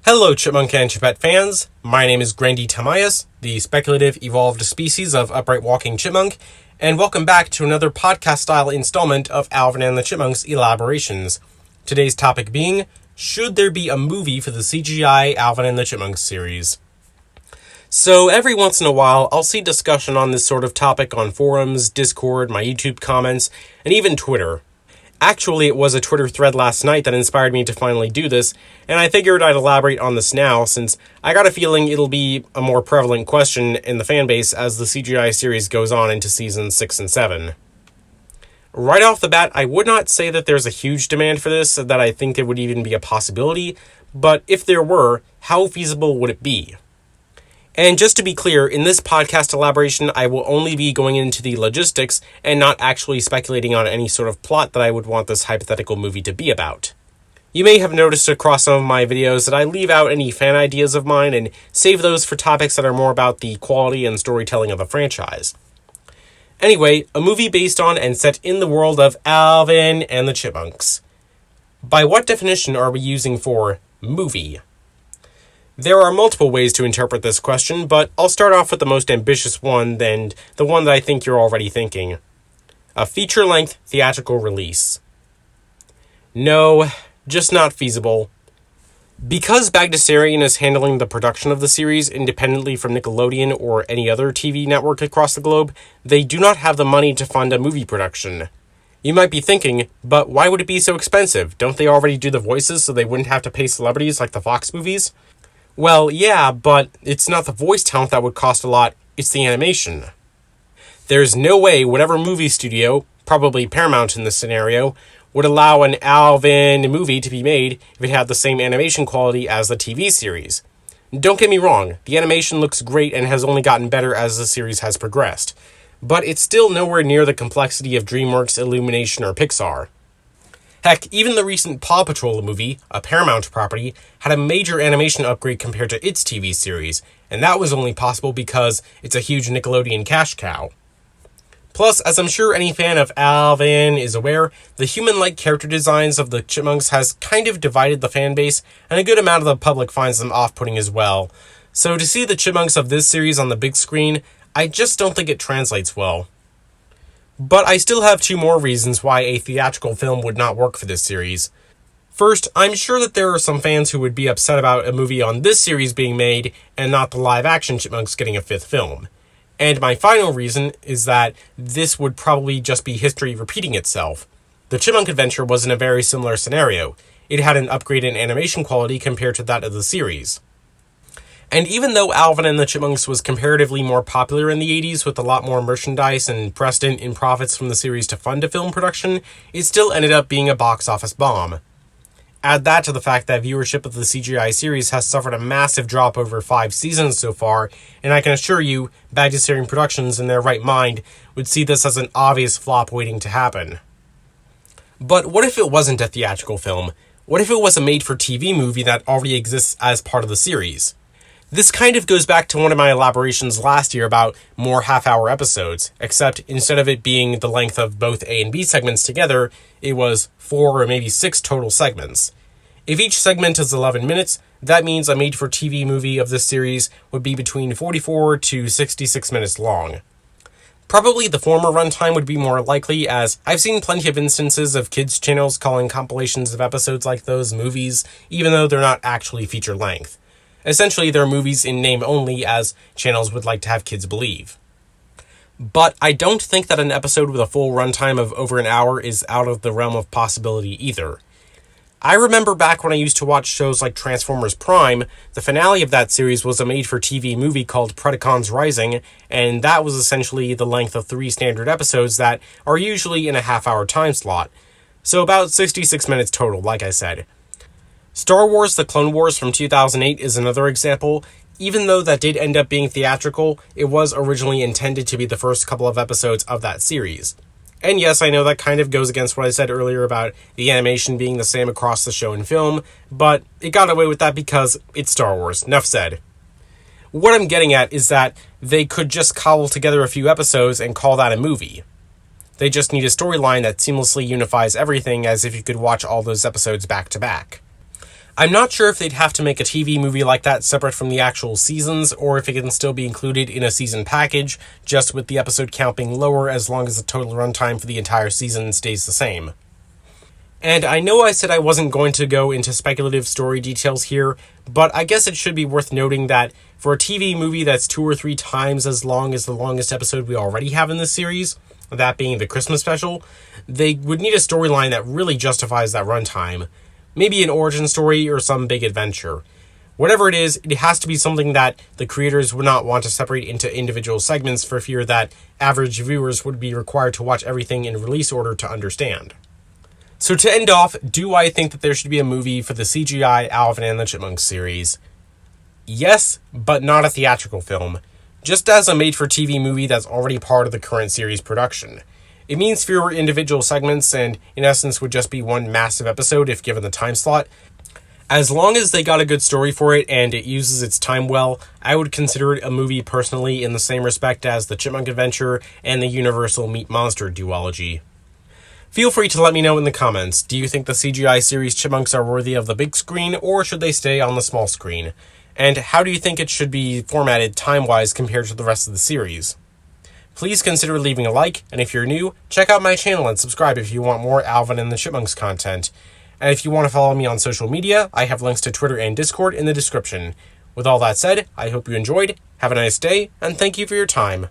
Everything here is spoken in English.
Hello, Chipmunk and Chipette fans. My name is Grandy Tamayas, the speculative evolved species of upright walking chipmunk, and welcome back to another podcast-style installment of Alvin and the Chipmunks Elaborations. Today's topic being, should there be a movie for the CGI Alvin and the Chipmunks series? So every once in a while, I'll see discussion on this sort of topic on forums, Discord, my YouTube comments, and even Twitter. Actually, it was a Twitter thread last night that inspired me to finally do this, and I figured I'd elaborate on this now, since I got a feeling it'll be a more prevalent question in the fanbase as the CGI series goes on into seasons 6 and 7. Right off the bat, I would not say that there's a huge demand for this, that I think it would even be a possibility, but if there were, how feasible would it be? And just to be clear, in this podcast elaboration, I will only be going into the logistics and not actually speculating on any sort of plot that I would want this hypothetical movie to be about. You may have noticed across some of my videos that I leave out any fan ideas of mine and save those for topics that are more about the quality and storytelling of the franchise. Anyway, a movie based on and set in the world of Alvin and the Chipmunks. By what definition are we using for movie? There are multiple ways to interpret this question, but I'll start off with the most ambitious one, and the one that I think you're already thinking. A feature-length theatrical release. No, just not feasible. Because Bagdasarian is handling the production of the series independently from Nickelodeon or any other TV network across the globe, they do not have the money to fund a movie production. You might be thinking, but why would it be so expensive? Don't they already do the voices so they wouldn't have to pay celebrities like the Fox movies? Well, yeah, but it's not the voice talent that would cost a lot, it's the animation. There's no way whatever movie studio, probably Paramount in this scenario, would allow an Alvin movie to be made if it had the same animation quality as the TV series. Don't get me wrong, the animation looks great and has only gotten better as the series has progressed, but it's still nowhere near the complexity of DreamWorks, Illumination, or Pixar. Heck, even the recent Paw Patrol movie, a Paramount property, had a major animation upgrade compared to its TV series, and that was only possible because it's a huge Nickelodeon cash cow. Plus, as I'm sure any fan of Alvin is aware, the human-like character designs of the Chipmunks has kind of divided the fanbase, and a good amount of the public finds them off-putting as well. So to see the Chipmunks of this series on the big screen, I just don't think it translates well. But I still have two more reasons why a theatrical film would not work for this series. First, I'm sure that there are some fans who would be upset about a movie on this series being made and not the live-action Chipmunks getting a fifth film. And my final reason is that this would probably just be history repeating itself. The Chipmunk Adventure was in a very similar scenario. It had an upgrade in animation quality compared to that of the series. And even though Alvin and the Chipmunks was comparatively more popular in the 80s with a lot more merchandise and precedent in profits from the series to fund a film production, it still ended up being a box office bomb. Add that to the fact that viewership of the CGI series has suffered a massive drop over 5 seasons so far, and I can assure you, Bagdasarian Productions in their right mind would see this as an obvious flop waiting to happen. But what if it wasn't a theatrical film? What if it was a made-for-TV movie that already exists as part of the series? This kind of goes back to one of my elaborations last year about more half-hour episodes, except instead of it being the length of both A and B segments together, it was 4 or maybe 6 total segments. If each segment is 11 minutes, that means a made-for-TV movie of this series would be between 44 to 66 minutes long. Probably the former runtime would be more likely, as I've seen plenty of instances of kids' channels calling compilations of episodes like those movies, even though they're not actually feature-length. Essentially, they're movies in name only, as channels would like to have kids believe. But I don't think that an episode with a full runtime of over an hour is out of the realm of possibility either. I remember back when I used to watch shows like Transformers Prime, the finale of that series was a made-for-TV movie called Predacons Rising, and that was essentially the length of 3 standard episodes that are usually in a half-hour time slot. So about 66 minutes total, like I said. Star Wars: The Clone Wars from 2008 is another example. Even though that did end up being theatrical, it was originally intended to be the first couple of episodes of that series. And yes, I know that kind of goes against what I said earlier about the animation being the same across the show and film, but it got away with that because it's Star Wars. Enough said. What I'm getting at is that they could just cobble together a few episodes and call that a movie. They just need a storyline that seamlessly unifies everything as if you could watch all those episodes back to back. I'm not sure if they'd have to make a TV movie like that separate from the actual seasons, or if it can still be included in a season package, just with the episode count being lower as long as the total runtime for the entire season stays the same. And I know I said I wasn't going to go into speculative story details here, but I guess it should be worth noting that for a TV movie that's 2 or 3 times as long as the longest episode we already have in this series, that being the Christmas special, they would need a storyline that really justifies that runtime. Maybe an origin story or some big adventure. Whatever it is, it has to be something that the creators would not want to separate into individual segments for fear that average viewers would be required to watch everything in release order to understand. So to end off, do I think that there should be a movie for the CGI Alvin and the Chipmunks series? Yes, but not a theatrical film. Just as a made-for-TV movie that's already part of the current series production. It means fewer individual segments and, in essence, would just be one massive episode if given the time slot. As long as they got a good story for it and it uses its time well, I would consider it a movie personally in the same respect as the Chipmunk Adventure and the Universal Meat Monster duology. Feel free to let me know in the comments. Do you think the CGI series Chipmunks are worthy of the big screen, or should they stay on the small screen? And how do you think it should be formatted time-wise compared to the rest of the series? Please consider leaving a like, and if you're new, check out my channel and subscribe if you want more Alvin and the Chipmunks content. And if you want to follow me on social media, I have links to Twitter and Discord in the description. With all that said, I hope you enjoyed, have a nice day, and thank you for your time.